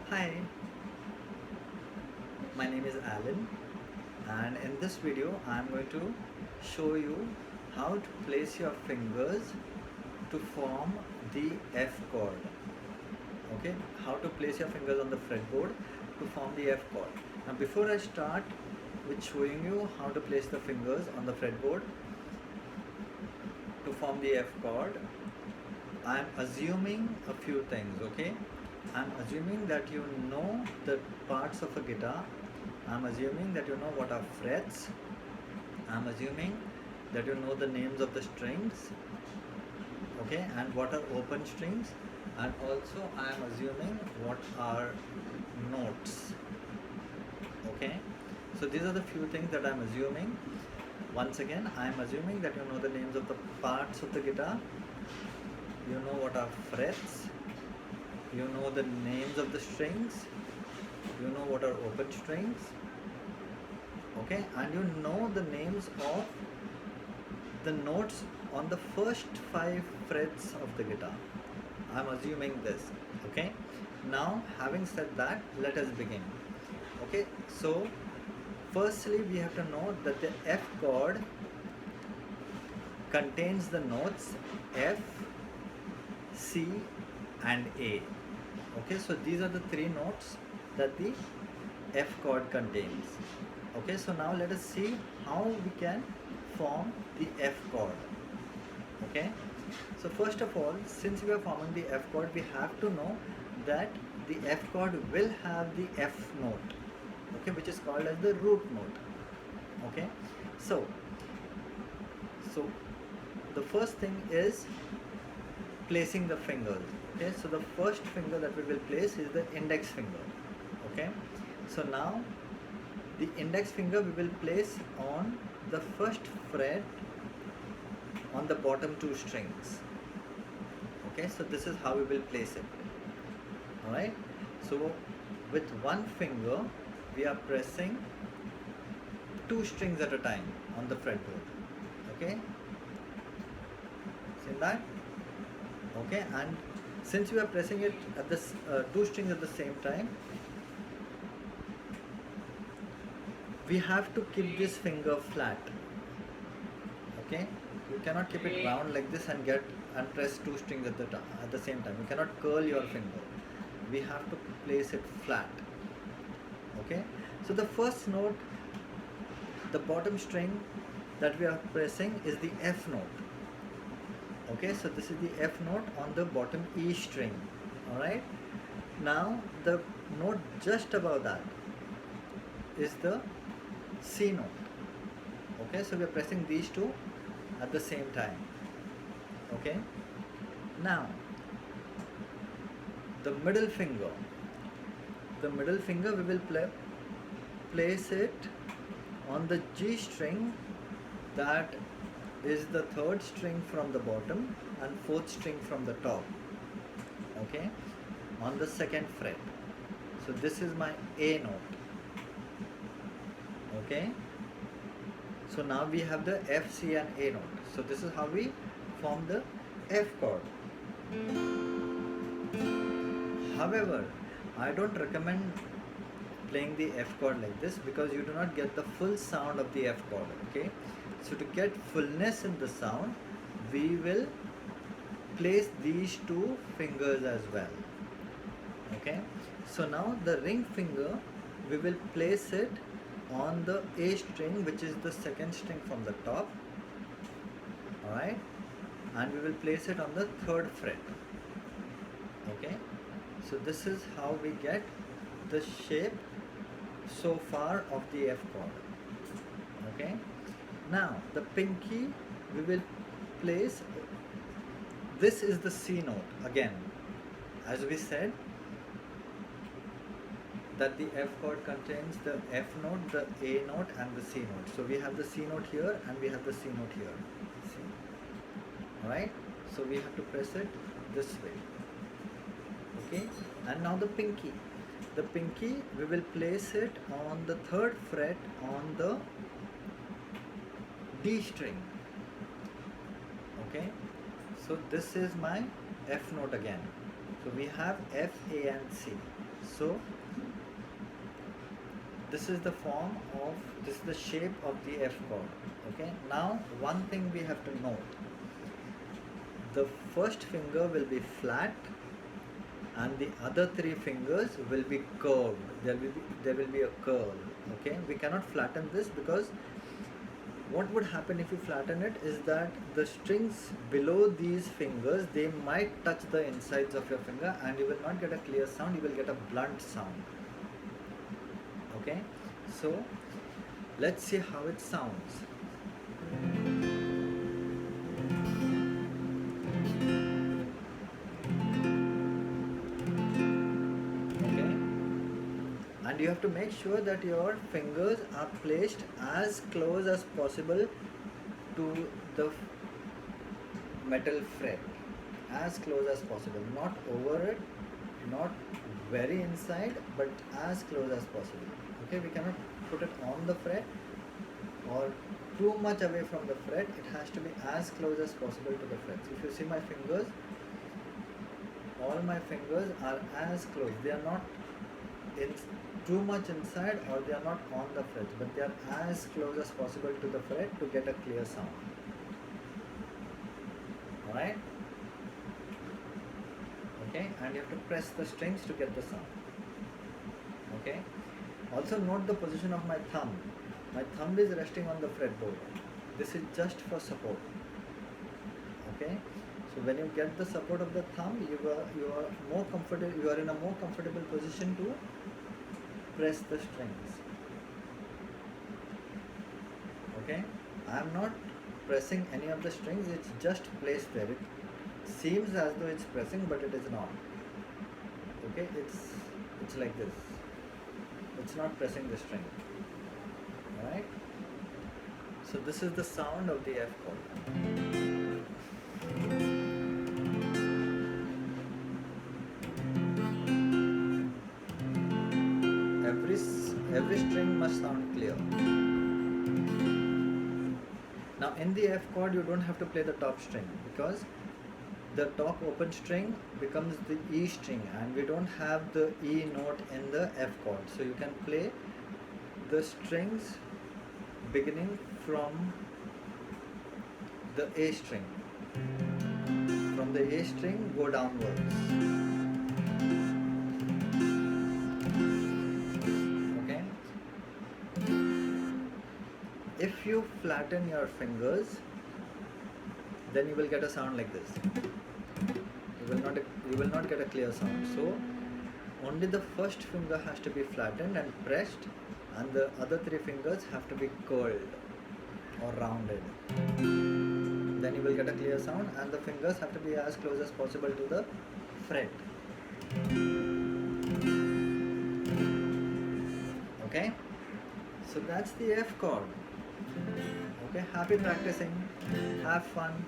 Hi, my name is Alan, and in this video I'm going to show you how to place your fingers to form the F chord. Okay, how to place your fingers on the fretboard to form the F chord. Now before I start with showing you how to place the fingers on the fretboard to form the F chord, I'm assuming a few things, okay? I'm assuming that you know the parts of a guitar. I'm assuming that you know what are frets. I'm assuming that you know the names of the strings, okay, and what are open strings. And also I am assuming what are notes, okay? So these are the few things that I'm assuming. Once again, I am assuming that you know the names of the parts of the guitar. You know what are frets, you know the names of the strings, you know what are open strings, okay, and you know the names of the notes on the first 5 frets of the guitar. I'm assuming this, okay. Now having said that, let us begin. Okay, so firstly we have to know that the F chord contains the notes F, C and A. Okay, so these are the 3 notes that the F chord contains. Okay, so now let us see how we can form the F chord. Okay, so first of all, since we are forming the F chord, we have to know that the F chord will have the F note, okay, which is called as the root note. Okay, so the first thing is placing the fingers. Okay, so the first finger that we will place is the index finger. Okay, so now the index finger we will place on the first fret on the bottom 2 strings. Okay, so this is how we will place it. Alright, so with one finger we are pressing 2 strings at a time on the fretboard. Okay, see that? Okay, and since we are pressing it at this 2 strings at the same time, we have to keep this finger flat. Okay, you cannot keep it round like this and press 2 strings at the same time. You cannot curl your finger. We have to place it flat. Okay, so the first note, the bottom string that we are pressing is the F note. Okay, so this is the F note on the bottom E string. Alright, now the note just above that is the C note. Okay, so we are pressing these two at the same time. Okay, now the middle finger we will place it on the G string, that is the 3rd string from the bottom and 4th string from the top. Okay, on the 2nd fret. So this is my A note. Okay, so now we have the F, C and A note. So this is how we form the F chord. However, I don't recommend playing the F chord like this because you do not get the full sound of the F chord. Okay, so to get fullness in the sound, we will place these 2 fingers as well. Okay, so now the ring finger we will place it on the A string, which is the 2nd string from the top. Alright, and we will place it on the 3rd fret. Okay, so this is how we get the shape so far of the F chord. Okay, now the pinky we will place, this is the C note again. As we said that the F chord contains the F note, the A note and the C note. So we have the C note here and we have the C note here. See? Alright, so we have to press it this way. Okay, and now the pinky we will place it on the 3rd fret on the D string. Okay, so this is my F note again. So we have F, A and C. So this is the form of, this is the shape of the F chord. Okay, now one thing we have to know: the first finger will be flat and the other three fingers will be curved. There will be a curve. Okay, we cannot flatten this, because what would happen if you flatten it is that the strings below these fingers, they might touch the insides of your finger and you will not get a clear sound, you will get a blunt sound. Okay, so let's see how it sounds. Okay, and you have to make sure that your fingers are placed as close as possible to the metal fret, as close as possible, not over it, not very inside, but as close as possible. Okay, we cannot put it on the fret or too much away from the fret. It has to be as close as possible to the frets. If you see my fingers, all my fingers are as close. They are not in too much inside or they are not on the frets, but they are as close as possible to the fret to get a clear sound. Alright? Okay, and you have to press the strings to get the sound. Okay, also note the position of my thumb. My thumb is resting on the fretboard. This is just for support. Okay, so when you get the support of the thumb, you are more comfortable. You are in a more comfortable position to press the strings. Okay, I am not pressing any of the strings. It's just placed there. It seems as though it's pressing, but it is not. Okay, it's like this. It's not pressing the string. Alright, so this is the sound of the F chord. Every string must sound clear. Now in the F chord you don't have to play the top string, because the top open string becomes the E string and we don't have the E note in the F chord. So you can play the strings beginning from the A string. From the A string, go downwards. Okay? If you flatten your fingers, then you will get a sound like this. You will not get a clear sound. So only the first finger has to be flattened and pressed, and the other three fingers have to be curled or rounded. Then you will get a clear sound, and the fingers have to be as close as possible to the fret. Okay, so that's the F chord. Okay, happy practicing, have fun.